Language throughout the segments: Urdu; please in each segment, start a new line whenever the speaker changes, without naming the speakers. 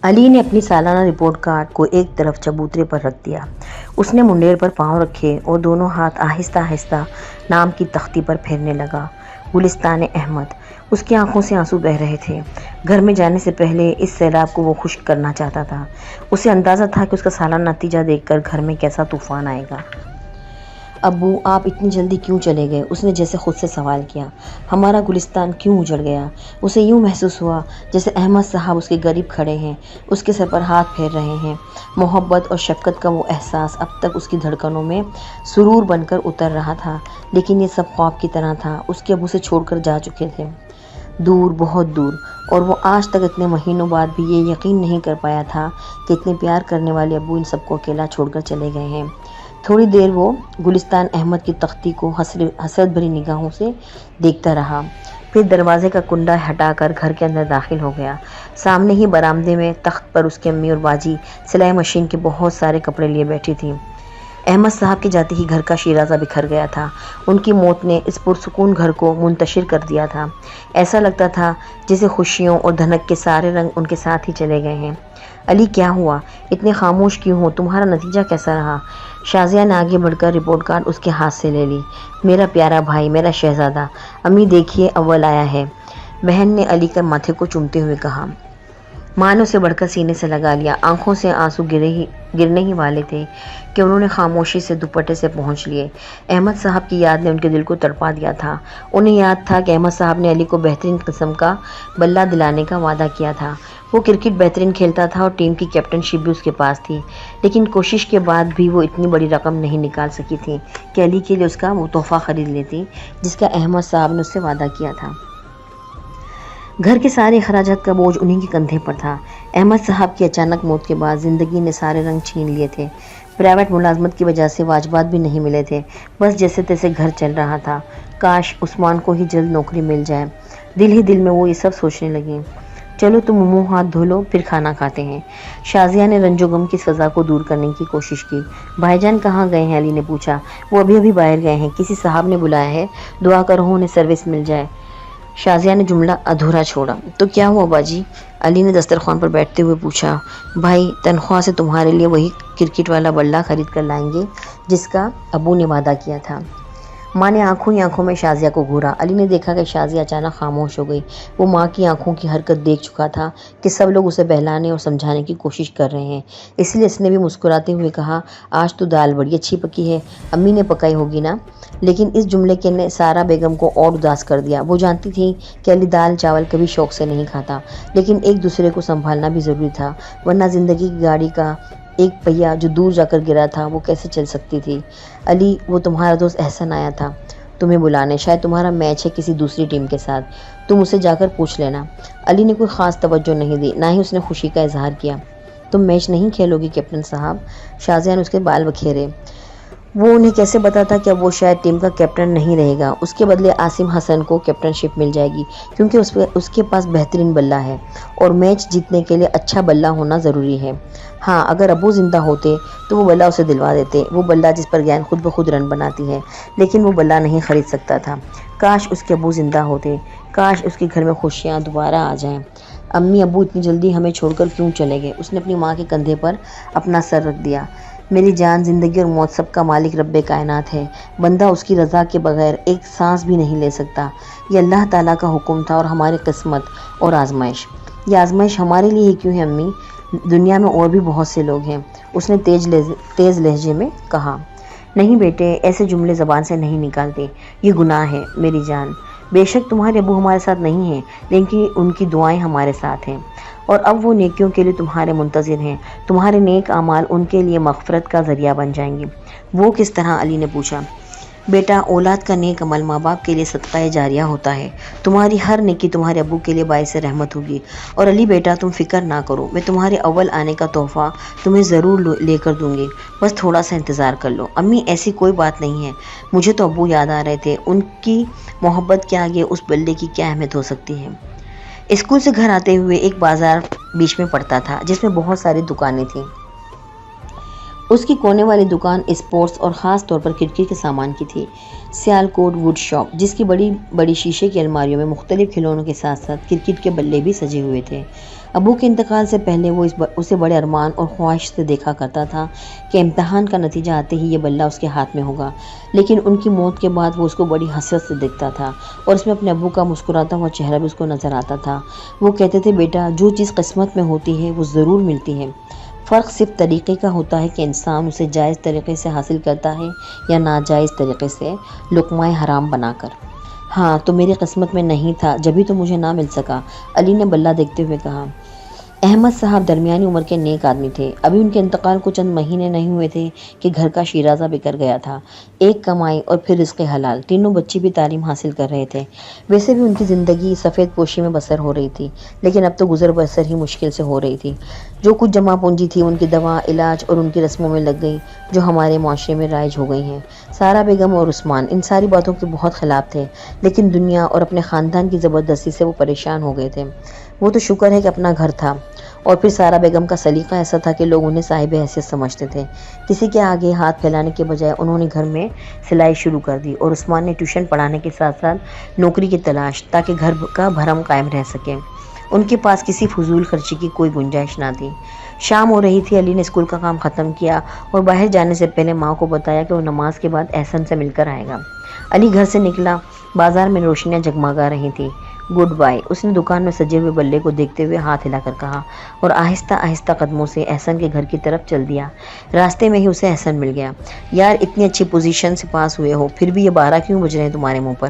علی نے اپنی سالانہ رپورٹ کارڈ کو ایک طرف چبوترے پر رکھ دیا۔ اس نے منڈیر پر پاؤں رکھے اور دونوں ہاتھ آہستہ آہستہ نام کی تختی پر پھیرنے لگا۔ گلستان احمد۔ اس کی آنکھوں سے آنسو بہہ رہے تھے۔ گھر میں جانے سے پہلے اس سیلاب کو وہ خشک کرنا چاہتا تھا۔ اسے اندازہ تھا کہ اس کا سالانہ نتیجہ دیکھ کر گھر میں کیسا طوفان آئے گا۔ ابو، آپ اتنی جلدی کیوں چلے گئے؟ اس نے جیسے خود سے سوال کیا۔ ہمارا گلستان کیوں اجڑ گیا؟ اسے یوں محسوس ہوا جیسے احمد صاحب اس کے قریب کھڑے ہیں، اس کے سر پر ہاتھ پھیر رہے ہیں۔ محبت اور شفقت کا وہ احساس اب تک اس کی دھڑکنوں میں سرور بن کر اتر رہا تھا، لیکن یہ سب خواب کی طرح تھا۔ اس کے ابو سے چھوڑ کر جا چکے تھے، دور، بہت دور، اور وہ آج تک اتنے مہینوں بعد بھی یہ یقین نہیں کر پایا تھا کہ اتنے پیار کرنے والے ابو ان سب کو اکیلا چھوڑ کر چلے گئے ہیں۔ تھوڑی دیر وہ گلستان احمد کی تختی کو حسرت بھری نگاہوں سے دیکھتا رہا، پھر دروازے کا کنڈا ہٹا کر گھر کے اندر داخل ہو گیا۔ سامنے ہی برآمدے میں تخت پر اس کی امی اور باجی سلائی مشین کے بہت سارے کپڑے لیے بیٹھی تھیں۔ احمد صاحب کے جاتے ہی گھر کا شیرازہ بکھر گیا تھا۔ ان کی موت نے اس پرسکون گھر کو منتشر کر دیا تھا۔ ایسا لگتا تھا جیسے خوشیوں اور دھنک کے سارے رنگ ان کے ساتھ ہی چلے گئے ہیں۔ علی، کیا ہوا؟ اتنے خاموش کیوں ہو؟ تمہارا نتیجہ کیسا رہا؟ شازیہ نے آگے بڑھ کر رپورٹ کارڈ اس کے ہاتھ سے لے لی۔ میرا پیارا بھائی، میرا شہزادہ، امی دیکھیے، اول آیا ہے، بہن نے علی کے ماتھے کو چومتے ہوئے کہا۔ ماں نے اسے بڑھ کر سینے سے لگا لیا۔ آنکھوں سے آنسو گرنے ہی والے تھے کہ انہوں نے خاموشی سے دوپٹے سے پہنچ لیے۔ احمد صاحب کی یاد نے ان کے دل کو تڑپا دیا تھا۔ انہیں یاد تھا کہ احمد صاحب نے علی کو بہترین قسم کا بلہ دلانے کا وعدہ کیا تھا۔ وہ کرکٹ بہترین کھیلتا تھا اور ٹیم کی کیپٹن شپ بھی اس کے پاس تھی، لیکن کوشش کے بعد بھی وہ اتنی بڑی رقم نہیں نکال سکی تھی کہ علی کے لیے اس کا وہ تحفہ خرید لیتی جس کا احمد صاحب نے اس سے وعدہ کیا تھا۔ گھر کے سارے اخراجات کا بوجھ انہی کے کندھے پر تھا۔ احمد صاحب کی اچانک موت کے بعد زندگی نے سارے رنگ چھین لیے تھے۔ پرائیویٹ ملازمت کی وجہ سے واجبات بھی نہیں ملے تھے، بس جیسے تیسے گھر چل رہا تھا۔ کاش عثمان کو ہی جلد نوکری مل جائے۔ دل ہی دل میں وہ یہ سب سوچنے لگی۔ چلو تم منہ ہاتھ دھو لو، پھر کھانا کھاتے ہیں۔ شازیہ نے رنج و غم کی فضا کو دور کرنے کی کوشش کی۔ بھائی جان کہاں گئے ہیں؟ علی نے پوچھا۔ وہ ابھی باہر گئے ہیں، کسی صاحب نے بلایا ہے، دعا کرو انہیں سروس مل جائے۔ شازیہ نے جملہ ادھورا چھوڑا۔ تو کیا ہوا باجی؟ علی نے دسترخوان پر بیٹھتے ہوئے پوچھا۔ بھائی، تنخواہ سے تمہارے لیے وہی کرکٹ والا بلہ خرید کر لائیں گے جس کا ابو نے وعدہ کیا تھا۔ ماں نے آنکھوں ہی آنکھوں میں شازیہ کو گھورا۔ علی نے دیکھا کہ شازیہ اچانک خاموش ہو گئی۔ وہ ماں کی آنکھوں کی حرکت دیکھ چکا تھا کہ سب لوگ اسے بہلانے اور سمجھانے کی کوشش کر رہے ہیں، اس لیے اس نے بھی مسکراتے ہوئے کہا، آج تو دال بڑی اچھی پکی ہے، امی نے پکائی ہوگی نا؟ لیکن اس جملے کے نے سارا بیگم کو اور اداس کر دیا۔ وہ جانتی تھی کہ علی دال چاول کبھی شوق سے نہیں کھاتا، لیکن ایک دوسرے کو سنبھالنا بھی ضروری تھا، ورنہ زندگی کی گاڑی کا ایک پہیہ جو دور جا کر گرا تھا وہ کیسے چل سکتی تھی؟ علی، وہ تمہارا دوست احسن آیا تھا تمہیں بلانے، شاید تمہارا میچ ہے کسی دوسری ٹیم کے ساتھ، تم اسے جا کر پوچھ لینا۔ علی نے کوئی خاص توجہ نہیں دی، نہ ہی اس نے خوشی کا اظہار کیا۔ تم میچ نہیں کھیلو گی کیپٹن صاحب؟ شازیہ نے اس کے بال بکھیرے۔ وہ انہیں کیسے بتاتا کہ اب وہ شاید ٹیم کا کیپٹن نہیں رہے گا، اس کے بدلے عاصم حسن کو کیپٹن شپ مل جائے گی، کیونکہ اس کے پاس بہترین بلہ ہے، اور میچ جیتنے کے لیے اچھا بلہ ہونا ضروری ہے۔ ہاں، اگر ابو زندہ ہوتے تو وہ بلہ اسے دلوا دیتے، وہ بلہ جس پر گیند خود بخود رن بناتی ہے، لیکن وہ بلہ نہیں خرید سکتا تھا۔ کاش اس کے ابو زندہ ہوتے، کاش اس کے گھر میں خوشیاں دوبارہ آ جائیں۔ امی، ابو اتنی جلدی ہمیں چھوڑ کر کیوں چلے گئے؟ اس نے اپنی ماں کے کندھے پر اپنا سر رکھ دیا۔ میری جان، زندگی اور موت سب کا مالک رب کائنات ہے، بندہ اس کی رضا کے بغیر ایک سانس بھی نہیں لے سکتا۔ یہ اللہ تعالیٰ کا حکم تھا اور ہماری قسمت اور آزمائش۔ یہ آزمائش ہمارے لیے ہی کیوں ہے امی؟ دنیا میں اور بھی بہت سے لوگ ہیں، اس نے تیز لہجے میں کہا۔ نہیں بیٹے، ایسے جملے زبان سے نہیں نکالتے، یہ گناہ ہے میری جان۔ بے شک تمہارے ابو ہمارے ساتھ نہیں ہیں، لیکن ان کی دعائیں ہمارے ساتھ ہیں، اور اب وہ نیکیوں کے لیے تمہارے منتظر ہیں، تمہارے نیک اعمال ان کے لیے مغفرت کا ذریعہ بن جائیں گے۔ وہ کس طرح؟ علی نے پوچھا۔ بیٹا، اولاد کا نیک عمل ماں باپ کے لیے صدقہ جاریہ ہوتا ہے، تمہاری ہر نیکی تمہارے ابو کے لیے باعث رحمت ہوگی۔ اور علی بیٹا، تم فکر نہ کرو، میں تمہارے اول آنے کا تحفہ تمہیں ضرور لے کر دوں گی، بس تھوڑا سا انتظار کر لو۔ امی، ایسی کوئی بات نہیں ہے، مجھے تو ابو یاد آ رہے تھے، ان کی محبت کے آگے اس بلے کی کیا اہمیت ہو سکتی ہے؟ اسکول سے گھر آتے ہوئے ایک بازار بیچ میں پڑتا تھا جس میں بہت ساری دکانیں تھیں۔ اس کی کونے والی دکان اسپورٹس اور خاص طور پر کرکٹ کے سامان کی تھی۔ سیالکوٹ ووڈ شاپ، جس کی بڑی بڑی شیشے کی الماریوں میں مختلف کھلونوں کے ساتھ ساتھ کرکٹ کے بلے بھی سجے ہوئے تھے۔ ابو کے انتقال سے پہلے وہ اسے بڑے ارمان اور خواہش سے دیکھا کرتا تھا کہ امتحان کا نتیجہ آتے ہی یہ بلہ اس کے ہاتھ میں ہوگا، لیکن ان کی موت کے بعد وہ اس کو بڑی حسرت سے دیکھتا تھا اور اس میں اپنے ابو کا مسکراتا ہوا چہرہ بھی اس کو نظر آتا تھا۔ وہ کہتے تھے، بیٹا، جو چیز قسمت میں ہوتی ہے وہ ضرور ملتی ہے، فرق صرف طریقے کا ہوتا ہے کہ انسان اسے جائز طریقے سے حاصل کرتا ہے یا ناجائز طریقے سے، لقمہ حرام بنا کر۔ ہاں، تو میری قسمت میں نہیں تھا، جبھی تو مجھے نہ مل سکا، علی نے بلہ دیکھتے ہوئے کہا۔ احمد صاحب درمیانی عمر کے نیک آدمی تھے۔ ابھی ان کے انتقال کو چند مہینے نہیں ہوئے تھے کہ گھر کا شیرازہ بکر گیا تھا۔ ایک کمائی اور پھر رزق حلال، تینوں بچے بھی تعلیم حاصل کر رہے تھے۔ ویسے بھی ان کی زندگی سفید پوشی میں بسر ہو رہی تھی، لیکن اب تو گزر بسر ہی مشکل سے ہو رہی تھی۔ جو کچھ جمع پونجی تھی ان کی دوا، علاج اور ان کی رسموں میں لگ گئی جو ہمارے معاشرے میں رائج ہو گئی ہیں۔ سارا بیگم اور عثمان ان ساری باتوں کے بہت خلاف تھے، لیکن دنیا اور اپنے خاندان کی زبردستی سے وہ پریشان ہو گئے تھے۔ وہ تو شکر ہے کہ اپنا گھر تھا، اور پھر سارا بیگم کا سلیقہ ایسا تھا کہ لوگ انہیں صاحب حیثیت سمجھتے تھے۔ کسی کے آگے ہاتھ پھیلانے کے بجائے انہوں نے گھر میں سلائی شروع کر دی، اور عثمان نے ٹیوشن پڑھانے کے ساتھ ساتھ نوکری کی تلاش، تاکہ گھر کا بھرم قائم رہ سکے۔ ان کے پاس کسی فضول خرچی کی کوئی گنجائش نہ تھی۔ شام ہو رہی تھی، علی نے اسکول کا کام ختم کیا اور باہر جانے سے پہلے ماں کو بتایا کہ وہ نماز کے بعد احسن سے مل کر آئے گا۔ علی گھر سے نکلا، بازار میں روشنیاں جگمگا رہی تھیں۔ گڈ بائی، اس نے دکان میں سجے ہوئے بلے کو دیکھتے ہوئے ہاتھ ہلا کر کہا، اور آہستہ آہستہ قدموں سے احسن کے گھر کی طرف چل دیا۔ راستے میں ہی اسے احسن مل گیا۔ یار، اتنی اچھی پوزیشن سے پاس ہوئے ہو، پھر بھی یہ 12 کیوں بج رہے ہیں تمہارے منہ پر؟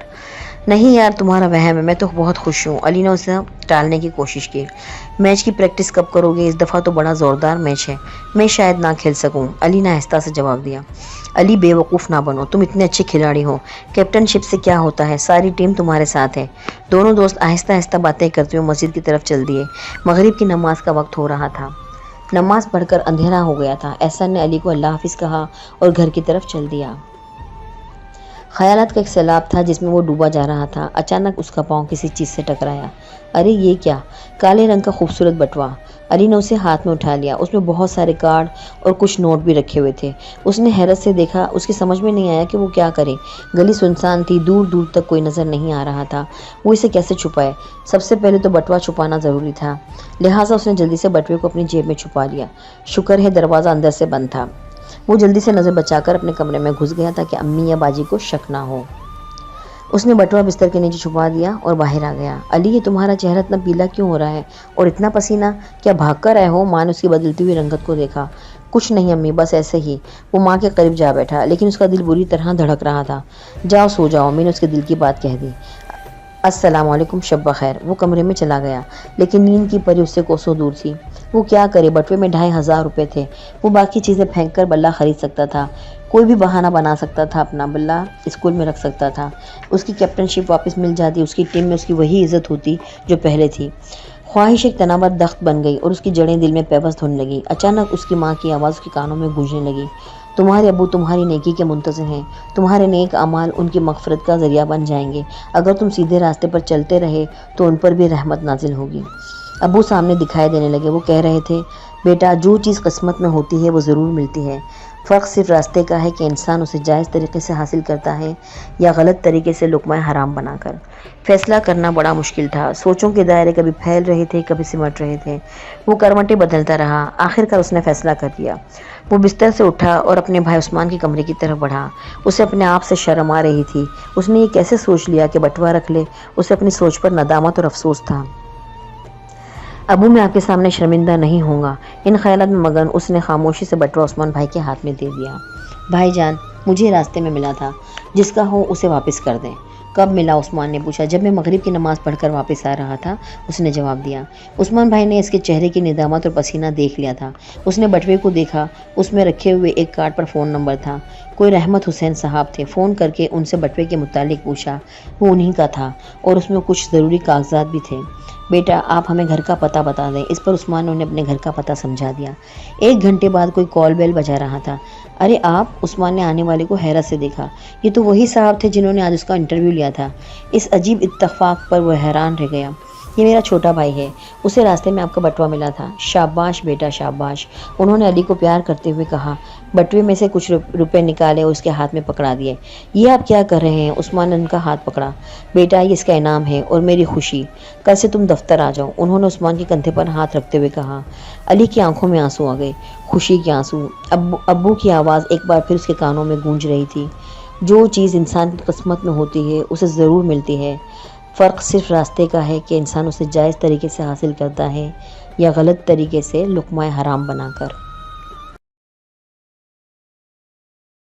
نہیں یار، تمہارا وہم ہے، میں تو بہت خوش ہوں۔ علی نے اسے ٹالنے کی کوشش کی۔ میچ کی پریکٹس کب کرو گے؟ اس دفعہ تو بڑا زوردار میچ ہے، میں شاید نہ کھیل سکوں، علی نے آہستہ سے جواب دیا۔ علی، بے وقوف نہ بنو، تم اتنے اچھے کھلاڑی ہو، کیپٹن شپ سے کیا ہوتا ہے، ساری ٹیم تمہارے ساتھ ہے۔ دونوں دوست آہستہ آہستہ باتیں کرتے ہوئے مسجد کی طرف چل دیے۔ مغرب کی نماز کا وقت ہو رہا تھا۔ نماز پڑھ کر اندھیرا ہو گیا تھا۔ احسن نے علی کو اللہ حافظ کہا اور گھر کی طرف چل دیا۔ خیالات کا ایک سیلاب تھا جس میں وہ ڈوبا جا رہا تھا۔ اچانک اس کا پاؤں کسی چیز سے ٹکرایا۔ ارے یہ کیا؟ کالے رنگ کا خوبصورت بٹوا۔ علی نے اسے ہاتھ میں اٹھا لیا۔ اس میں بہت سارے کارڈ اور کچھ نوٹ بھی رکھے ہوئے تھے۔ اس نے حیرت سے دیکھا، اس کی سمجھ میں نہیں آیا کہ وہ کیا کرے۔ گلی سنسان تھی، دور دور تک کوئی نظر نہیں آ رہا تھا۔ وہ اسے کیسے چھپائے؟ سب سے پہلے تو بٹوا چھپانا ضروری تھا، لہٰذا اس نے جلدی سے بٹوے کو اپنی جیب میں چھپا لیا۔ شکر ہے دروازہ اندر سے بند تھا۔ وہ جلدی سے نظر بچا کر اپنے کمرے میں گھس گیا تاکہ امی یا باجی کو شک نہ ہو۔ اس نے بٹوا بستر کے نیچے چھپا دیا اور باہر آ گیا۔ علی، یہ تمہارا چہرہ اتنا پیلا کیوں ہو رہا ہے اور اتنا پسینہ؟ کیا بھاگ کر آئے ہو؟ ماں نے اس کی بدلتی ہوئی رنگت کو دیکھا۔ کچھ نہیں امی، بس ایسے ہی۔ وہ ماں کے قریب جا بیٹھا، لیکن اس کا دل بری طرح دھڑک رہا تھا۔ جاؤ سو جاؤ، میں نے اس کے دل کی بات کہہ دی۔ السلام علیکم، شب بخیر۔ وہ کمرے میں چلا گیا، لیکن نیند کی پری اس سے کوسوں دور تھی۔ وہ کیا کرے؟ بٹوے میں 2500 روپے تھے۔ وہ باقی چیزیں پھینک کر بلہ خرید سکتا تھا، کوئی بھی بہانہ بنا سکتا تھا، اپنا بلہ اسکول میں رکھ سکتا تھا۔ اس کی کیپٹن شپ واپس مل جاتی، اس کی ٹیم میں اس کی وہی عزت ہوتی جو پہلے تھی۔ خواہش ایک تناور درخت بن گئی اور اس کی جڑیں دل میں پیوست ہونے لگی۔ اچانک اس کی ماں کی آواز اس کے کانوں میں گونجنے لگی، تمہارے ابو تمہاری نیکی کے منتظر ہیں، تمہارے نیک اعمال ان کی مغفرت کا ذریعہ بن جائیں گے۔ اگر تم سیدھے راستے پر چلتے رہے تو ان پر بھی رحمت نازل ہوگی۔ ابو سامنے دکھائی دینے لگے۔ وہ کہہ رہے تھے، بیٹا، جو چیز قسمت میں ہوتی ہے وہ ضرور ملتی ہے، فرق صرف راستے کا ہے کہ انسان اسے جائز طریقے سے حاصل کرتا ہے یا غلط طریقے سے لقمہ حرام بنا کر۔ فیصلہ کرنا بڑا مشکل تھا۔ سوچوں کے دائرے کبھی پھیل رہے تھے، کبھی سمٹ رہے تھے۔ وہ کروٹیں بدلتا رہا۔ آخرکار اس نے فیصلہ کر دیا۔ وہ بستر سے اٹھا اور اپنے بھائی عثمان کے کمرے کی طرف بڑھا۔ اسے اپنے آپ سے شرم آ رہی تھی۔ اس نے یہ کیسے سوچ لیا کہ بٹوا رکھ لے؟ اسے اپنی سوچ پر ندامت اور افسوس تھا۔ ابو، میں آپ کے سامنے شرمندہ نہیں ہوں گا۔ ان خیالات میں مگن اس نے خاموشی سے بٹوا عثمان بھائی کے ہاتھ میں دے دیا۔ بھائی جان، مجھے راستے میں ملا تھا، جس کا ہو اسے واپس کر دیں۔ کب ملا؟ عثمان نے پوچھا۔ جب میں مغرب کی نماز پڑھ کر واپس آ رہا تھا، اس نے جواب دیا۔ عثمان بھائی نے اس کے چہرے کی ندامت اور پسینہ دیکھ لیا تھا۔ اس نے بٹوے کو دیکھا، اس میں رکھے ہوئے ایک کارڈ پر فون نمبر تھا۔ کوئی رحمت حسین صاحب تھے۔ فون کر کے ان سے بٹوے کے متعلق پوچھا، وہ انہی کا تھا اور اس میں کچھ ضروری کاغذات بھی تھے۔ بیٹا، آپ ہمیں گھر کا پتہ بتا دیں۔ اس پر عثمان نے انہیں اپنے گھر کا پتہ سمجھا دیا۔ 1 گھنٹے بعد کوئی کال بیل بجا رہا تھا۔ ارے آپ! عثمان نے آنے والے کو حیرت سے دیکھا۔ یہ تو وہی صاحب تھے جنہوں نے آج اس کا انٹرویو لیا تھا۔ اس عجیب اتفاق پر وہ حیران رہ گیا۔ یہ میرا چھوٹا بھائی ہے، اسے راستے میں آپ کا بٹوا ملا تھا۔ شاباش بیٹا شاباش، انہوں نے علی کو پیار کرتے ہوئے کہا۔ بٹوے میں سے کچھ روپے نکالے اور اس کے ہاتھ میں پکڑا دیے۔ یہ آپ کیا کر رہے ہیں؟ عثمان نے ان کا ہاتھ پکڑا۔ بیٹا یہ اس کا انعام ہے اور میری خوشی، کل سے تم دفتر آ جاؤ، انہوں نے عثمان کے کندھے پر ہاتھ رکھتے ہوئے کہا۔ علی کی آنکھوں میں آنسو آ گئے، خوشی کے آنسو۔ ابو کی آواز ایک بار پھر اس کے کانوں میں گونج رہی تھی۔ جو چیز انسان کی قسمت میں ہوتی ہے اسے ضرور ملتی ہے، فرق صرف راستے کا ہے کہ انسان اسے جائز طریقے سے حاصل کرتا ہے یا غلط طریقے سے لقمہ حرام بنا کر۔